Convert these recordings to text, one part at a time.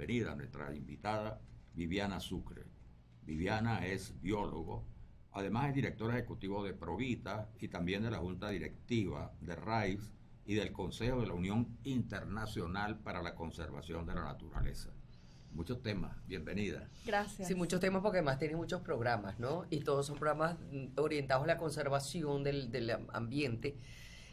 bienvenida a nuestra invitada Viviana Sucre. Viviana es biólogo, además es directora ejecutivo de Provita y también de la Junta Directiva de RAIFS y del Consejo de la Unión Internacional para la Conservación de la Naturaleza. Muchos temas, bienvenida. Gracias. Sí, muchos temas porque además tiene muchos programas, ¿no? Y todos son programas orientados a la conservación del ambiente.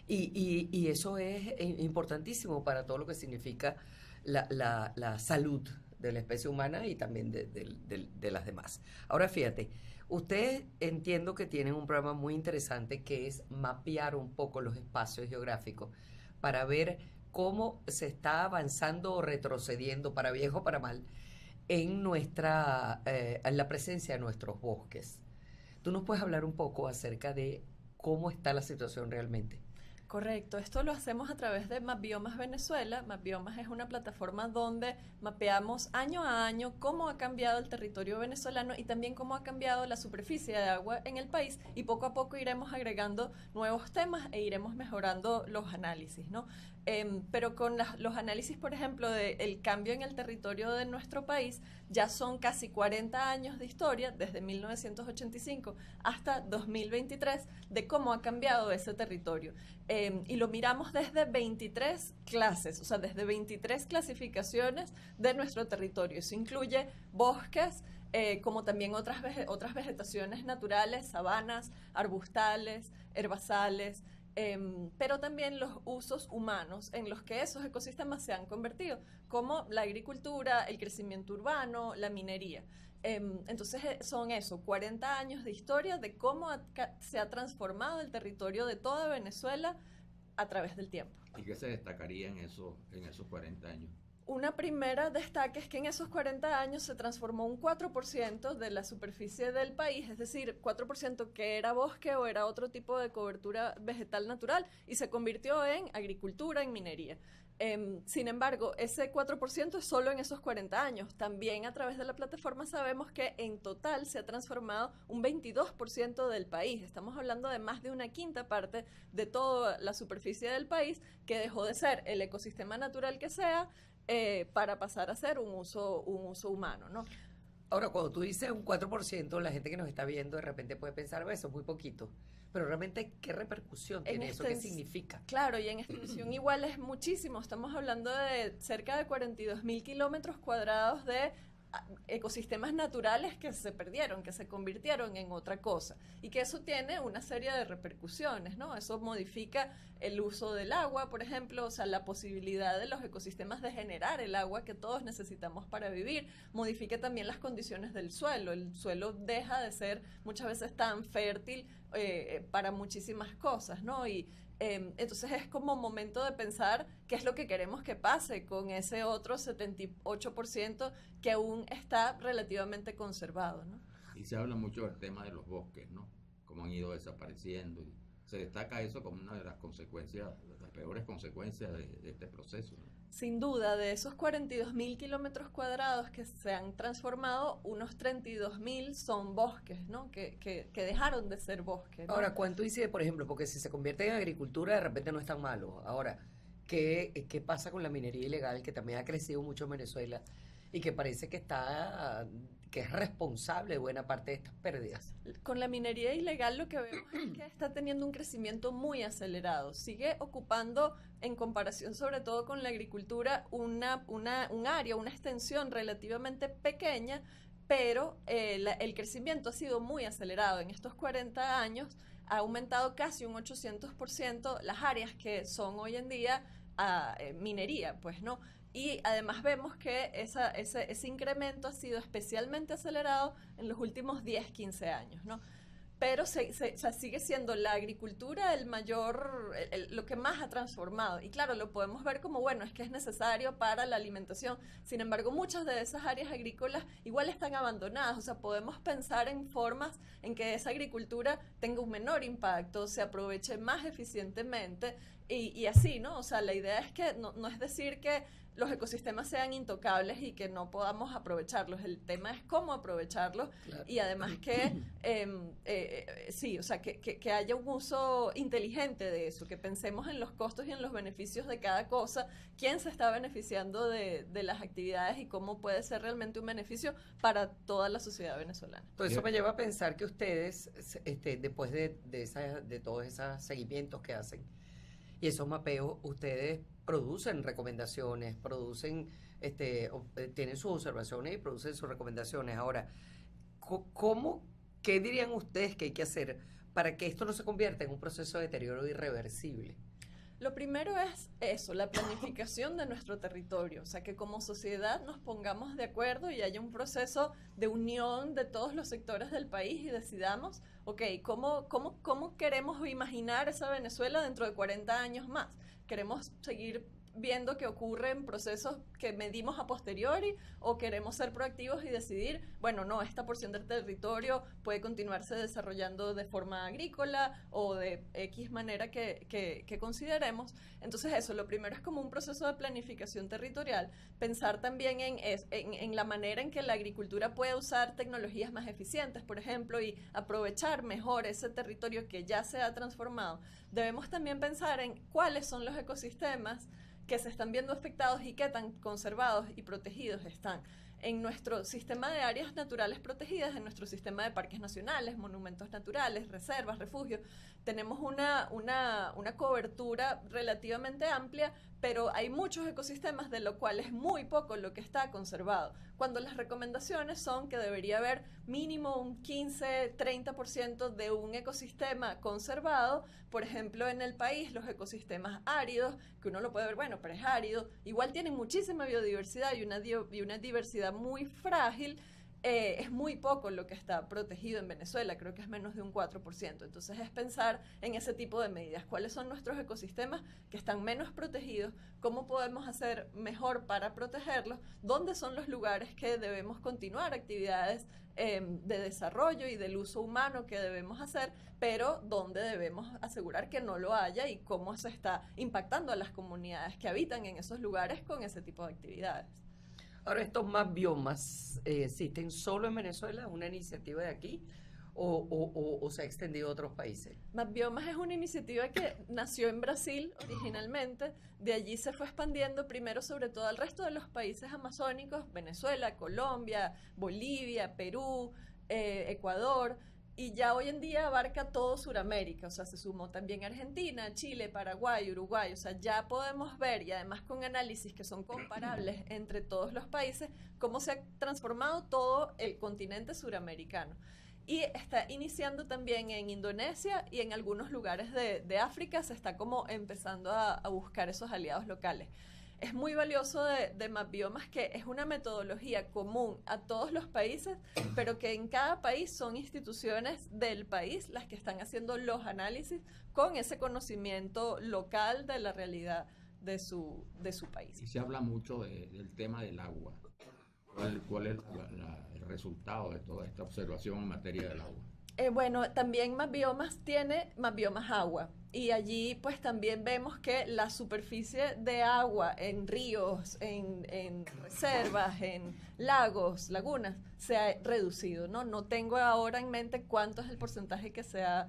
Y eso es importantísimo para todo lo que significa la salud de la especie humana y también de las demás. Ahora fíjate, ustedes entiendo que tienen un programa muy interesante que es mapear un poco los espacios geográficos para ver cómo se está avanzando o retrocediendo, para bien o para mal, en la presencia de nuestros bosques. ¿Tú nos puedes hablar un poco acerca de cómo está la situación realmente? Correcto, esto lo hacemos a través de MapBiomas Venezuela. MapBiomas es una plataforma donde mapeamos año a año cómo ha cambiado el territorio venezolano y también cómo ha cambiado la superficie de agua en el país, y poco a poco iremos agregando nuevos temas e iremos mejorando los análisis, ¿no? Pero con los análisis, por ejemplo, del cambio en el territorio de nuestro país, ya son casi 40 años de historia, desde 1985 hasta 2023, de cómo ha cambiado ese territorio. Y lo miramos desde 23 clases, o sea, desde 23 clasificaciones de nuestro territorio. Eso incluye bosques, como también otras vegetaciones naturales, sabanas, arbustales, herbazales, pero también los usos humanos en los que esos ecosistemas se han convertido, como la agricultura, el crecimiento urbano, la minería. Entonces son eso, 40 años de historia de cómo se ha transformado el territorio de toda Venezuela a través del tiempo. ¿Y qué se destacaría en esos 40 años? Una primera destaque es que en esos 40 años se transformó un 4% de la superficie del país, es decir, 4% que era bosque o era otro tipo de cobertura vegetal natural, y se convirtió en agricultura, en minería. Sin embargo, ese 4% es solo en esos 40 años. También a través de la plataforma sabemos que en total se ha transformado un 22% del país. Estamos hablando de más de una quinta parte de toda la superficie del país que dejó de ser el ecosistema natural que sea, para pasar a ser un uso humano, ¿no? Ahora, cuando tú dices un 4%, la gente que nos está viendo de repente puede pensar, eso es muy poquito. Pero realmente, ¿qué repercusión tiene eso? ¿Qué significa? Claro, y en extensión igual es muchísimo. Estamos hablando de cerca de 42.000 kilómetros cuadrados de ecosistemas naturales que se perdieron, que se convirtieron en otra cosa, y que eso tiene una serie de repercusiones, ¿no? Eso modifica el uso del agua, por ejemplo, o sea, la posibilidad de los ecosistemas de generar el agua que todos necesitamos para vivir, modifica también las condiciones del suelo. El suelo deja de ser muchas veces tan fértil para muchísimas cosas, ¿no? Y entonces es como momento de pensar qué es lo que queremos que pase con ese otro 78% que aún está relativamente conservado, ¿no? Y se habla mucho del tema de los bosques, ¿no? Cómo han ido desapareciendo. Y se destaca eso como una de las consecuencias, de las peores consecuencias de este proceso, ¿no? Sin duda, de esos 42.000 kilómetros cuadrados que se han transformado, unos 32.000 son bosques, ¿no? Que dejaron de ser bosques, ¿no? Ahora, ¿cuánto incide, por ejemplo? Porque si se convierte en agricultura, de repente no es tan malo. Ahora, ¿qué pasa con la minería ilegal, que también ha crecido mucho en Venezuela y que parece que es responsable de buena parte de estas pérdidas? Con la minería ilegal lo que vemos es que está teniendo un crecimiento muy acelerado. Sigue ocupando, en comparación sobre todo con la agricultura, un área, una extensión relativamente pequeña, pero el crecimiento ha sido muy acelerado. En estos 40 años ha aumentado casi un 800% las áreas que son hoy en día minería, pues, ¿no? Y además vemos que ese incremento ha sido especialmente acelerado en los últimos 10, 15 años, ¿no? Pero sigue siendo la agricultura lo que más ha transformado. Y claro, lo podemos ver como, bueno, es que es necesario para la alimentación. Sin embargo, muchas de esas áreas agrícolas igual están abandonadas. O sea, podemos pensar en formas en que esa agricultura tenga un menor impacto, se aproveche más eficientemente y así, ¿no? O sea, la idea es que no es decir que los ecosistemas sean intocables y que no podamos aprovecharlos. El tema es cómo aprovecharlos, Claro. y además que, sí, o sea, que haya un uso inteligente de eso, que pensemos en los costos y en los beneficios de cada cosa, quién se está beneficiando de las actividades y cómo puede ser realmente un beneficio para toda la sociedad venezolana. Todo eso me lleva a pensar que ustedes, después de todos esos seguimientos que hacen y esos mapeos, ustedes producen recomendaciones, tienen sus observaciones y producen sus recomendaciones. Ahora, ¿qué dirían ustedes que hay que hacer para que esto no se convierta en un proceso de deterioro irreversible? Lo primero es eso, la planificación de nuestro territorio, o sea, que como sociedad nos pongamos de acuerdo y haya un proceso de unión de todos los sectores del país y decidamos, ok, ¿cómo queremos imaginar esa Venezuela dentro de 40 años más? ¿Queremos seguir viendo que ocurren procesos que medimos a posteriori, o queremos ser proactivos y decidir, bueno, no, esta porción del territorio puede continuarse desarrollando de forma agrícola o de X manera que consideremos? Entonces eso, lo primero es como un proceso de planificación territorial, pensar también en la manera en que la agricultura puede usar tecnologías más eficientes, por ejemplo, y aprovechar mejor ese territorio que ya se ha transformado. Debemos también pensar en cuáles son los ecosistemas que se están viendo afectados y qué tan conservados y protegidos están en nuestro sistema de áreas naturales protegidas, en nuestro sistema de parques nacionales, monumentos naturales, reservas, refugios. Tenemos una cobertura relativamente amplia, pero hay muchos ecosistemas de lo cual es muy poco lo que está conservado. Cuando las recomendaciones son que debería haber mínimo un 15-30% de un ecosistema conservado. Por ejemplo, en el país, los ecosistemas áridos, que uno lo puede ver, bueno, pero es árido, igual tienen muchísima biodiversidad y una diversidad muy frágil. Es muy poco lo que está protegido en Venezuela, creo que es menos de un 4%. Entonces es pensar en ese tipo de medidas, cuáles son nuestros ecosistemas que están menos protegidos, cómo podemos hacer mejor para protegerlos, dónde son los lugares que debemos continuar actividades de desarrollo y del uso humano que debemos hacer, pero dónde debemos asegurar que no lo haya y cómo se está impactando a las comunidades que habitan en esos lugares con ese tipo de actividades. Ahora, ¿estos más biomas existen solo en Venezuela? ¿Es una iniciativa de aquí o se ha extendido a otros países? Más Biomas es una iniciativa que nació en Brasil originalmente, de allí se fue expandiendo primero sobre todo al resto de los países amazónicos, Venezuela, Colombia, Bolivia, Perú, Ecuador, y ya hoy en día abarca todo Sudamérica, o sea, se sumó también Argentina, Chile, Paraguay, Uruguay, o sea, ya podemos ver, y además con análisis que son comparables entre todos los países, cómo se ha transformado todo el continente suramericano. Y está iniciando también en Indonesia y en algunos lugares de África, se está como empezando a buscar esos aliados locales. Es muy valioso de MapBiomas que es una metodología común a todos los países, pero que en cada país son instituciones del país las que están haciendo los análisis con ese conocimiento local de la realidad de su país. Y se habla mucho del tema del agua. ¿Cuál es el resultado de toda esta observación en materia del agua? Bueno, también MapBiomas tiene MapBiomas Agua, y allí pues también vemos que la superficie de agua en ríos, en reservas, en lagos, lagunas, se ha reducido, ¿no? No tengo ahora en mente cuánto es el porcentaje que se ha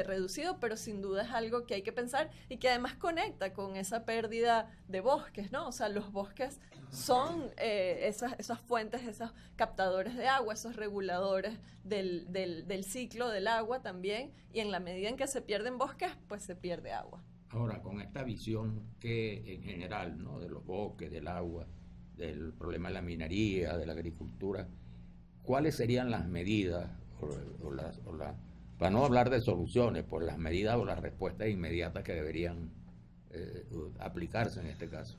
reducido, pero sin duda es algo que hay que pensar y que además conecta con esa pérdida de bosques, ¿no? O sea, los bosques son esas fuentes, esos captadores de agua, esos reguladores del ciclo del agua también, y en la medida en que se pierden bosques, pues se pierde agua. Ahora, con esta visión que en general, ¿no?, de los bosques, del agua, del problema de la minería, de la agricultura, ¿cuáles serían las medidas para no hablar de soluciones, por las medidas o las respuestas inmediatas que deberían aplicarse en este caso?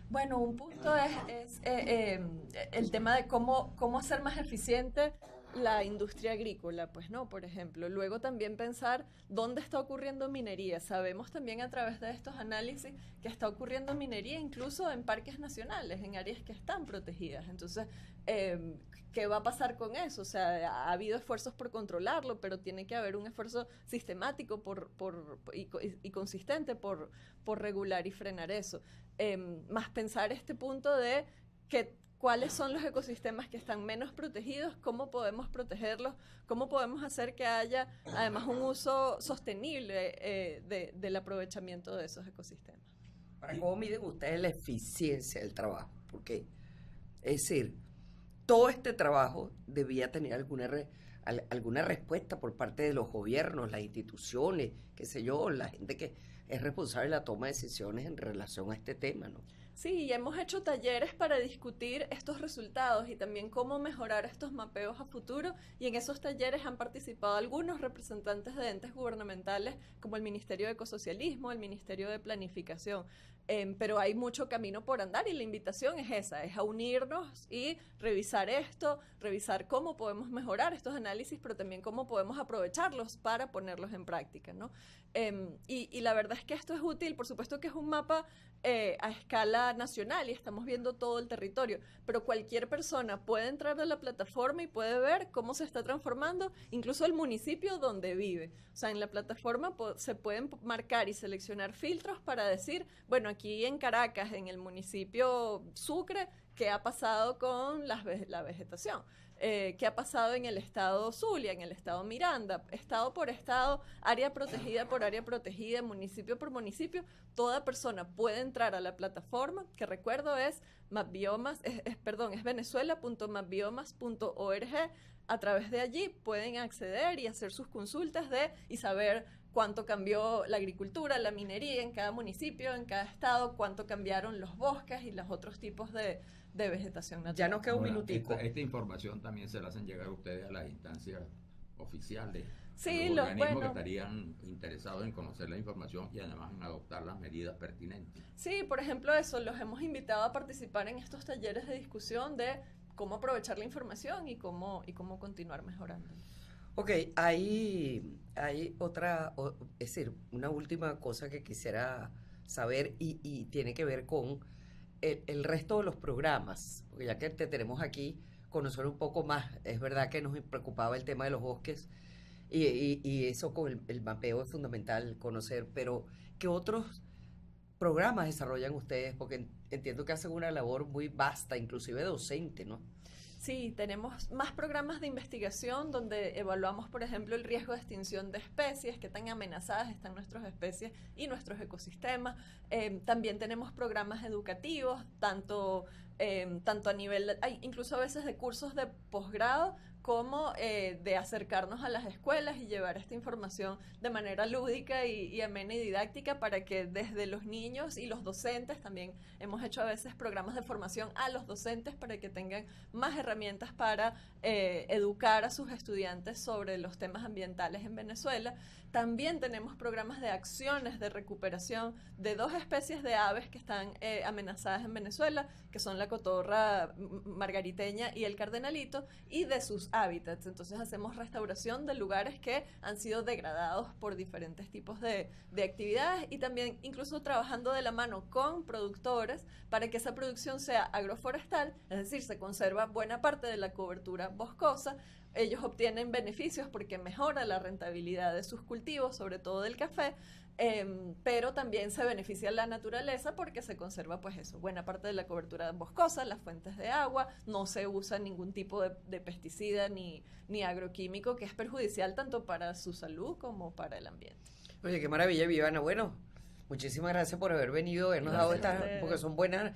Bueno, un punto es el tema de cómo hacer más eficiente la industria agrícola, pues no, por ejemplo. Luego también pensar dónde está ocurriendo minería. Sabemos también a través de estos análisis que está ocurriendo minería incluso en parques nacionales, en áreas que están protegidas. Entonces, ¿qué va a pasar con eso? O sea, ha habido esfuerzos por controlarlo, pero tiene que haber un esfuerzo sistemático y consistente por regular y frenar eso. Más pensar este punto de cuáles son los ecosistemas que están menos protegidos, cómo podemos protegerlos, cómo podemos hacer que haya además un uso sostenible del aprovechamiento de esos ecosistemas. ¿Cómo miden ustedes la eficiencia del trabajo? Porque, es decir, todo este trabajo debía tener alguna respuesta por parte de los gobiernos, las instituciones, qué sé yo, la gente que es responsable de la toma de decisiones en relación a este tema, ¿no? Sí, y hemos hecho talleres para discutir estos resultados y también cómo mejorar estos mapeos a futuro, y en esos talleres han participado algunos representantes de entes gubernamentales como el Ministerio de Ecosocialismo, el Ministerio de Planificación. Pero hay mucho camino por andar y la invitación es esa, es a unirnos y revisar esto, revisar cómo podemos mejorar estos análisis, pero también cómo podemos aprovecharlos para ponerlos en práctica, ¿no? Y la verdad es que esto es útil, por supuesto que es un mapa a escala nacional y estamos viendo todo el territorio, pero cualquier persona puede entrar a la plataforma y puede ver cómo se está transformando incluso el municipio donde vive. O sea, en la plataforma se pueden marcar y seleccionar filtros para decir, bueno, aquí en Caracas, en el municipio Sucre, ¿qué ha pasado con la vegetación? ¿Qué ha pasado en el estado Zulia, en el estado Miranda, estado por estado, área protegida por área protegida, municipio por municipio? Toda persona puede entrar a la plataforma, que recuerdo es venezuela.mapbiomas.org. A través de allí pueden acceder y hacer sus consultas y saber cuánto cambió la agricultura, la minería en cada municipio, en cada estado, cuánto cambiaron los bosques y los otros tipos de vegetación natural. Ya nos queda un minutico. Esta información también se la hacen llegar a ustedes a las instancias oficiales. Sí, los organismos que estarían interesados en conocer la información y además en adoptar las medidas pertinentes. Sí, por ejemplo eso, los hemos invitado a participar en estos talleres de discusión de cómo aprovechar la información y cómo continuar mejorando. Ok, hay otra, es decir, una última cosa que quisiera saber y tiene que ver con el resto de los programas, porque ya que te tenemos aquí, conocer un poco más. Es verdad que nos preocupaba el tema de los bosques y eso con el mapeo es fundamental conocer, pero ¿qué otros programas desarrollan ustedes? Porque entiendo que hacen una labor muy vasta, inclusive docente, ¿no? Sí, tenemos más programas de investigación donde evaluamos, por ejemplo, el riesgo de extinción de especies, qué tan amenazadas están nuestras especies y nuestros ecosistemas. También tenemos programas educativos, tanto a nivel, incluso a veces de cursos de posgrado, como de acercarnos a las escuelas y llevar esta información de manera lúdica y amena y didáctica para que desde los niños y los docentes, también hemos hecho a veces programas de formación a los docentes para que tengan más herramientas para educar a sus estudiantes sobre los temas ambientales en Venezuela. También tenemos programas de acciones de recuperación de 2 especies de aves que están amenazadas en Venezuela, que son la cotorra margariteña y el cardenalito, y de sus hábitats. Entonces hacemos restauración de lugares que han sido degradados por diferentes tipos de actividades y también incluso trabajando de la mano con productores para que esa producción sea agroforestal, es decir, se conserva buena parte de la cobertura boscosa. Ellos obtienen beneficios porque mejora la rentabilidad de sus cultivos, sobre todo del café, pero también se beneficia la naturaleza porque se conserva pues eso, buena parte de la cobertura boscosa, las fuentes de agua, no se usa ningún tipo de pesticida ni agroquímico que es perjudicial tanto para su salud como para el ambiente. Oye, qué maravilla, Viviana. Bueno, muchísimas gracias por haber venido, habernos dado estas, porque son buenas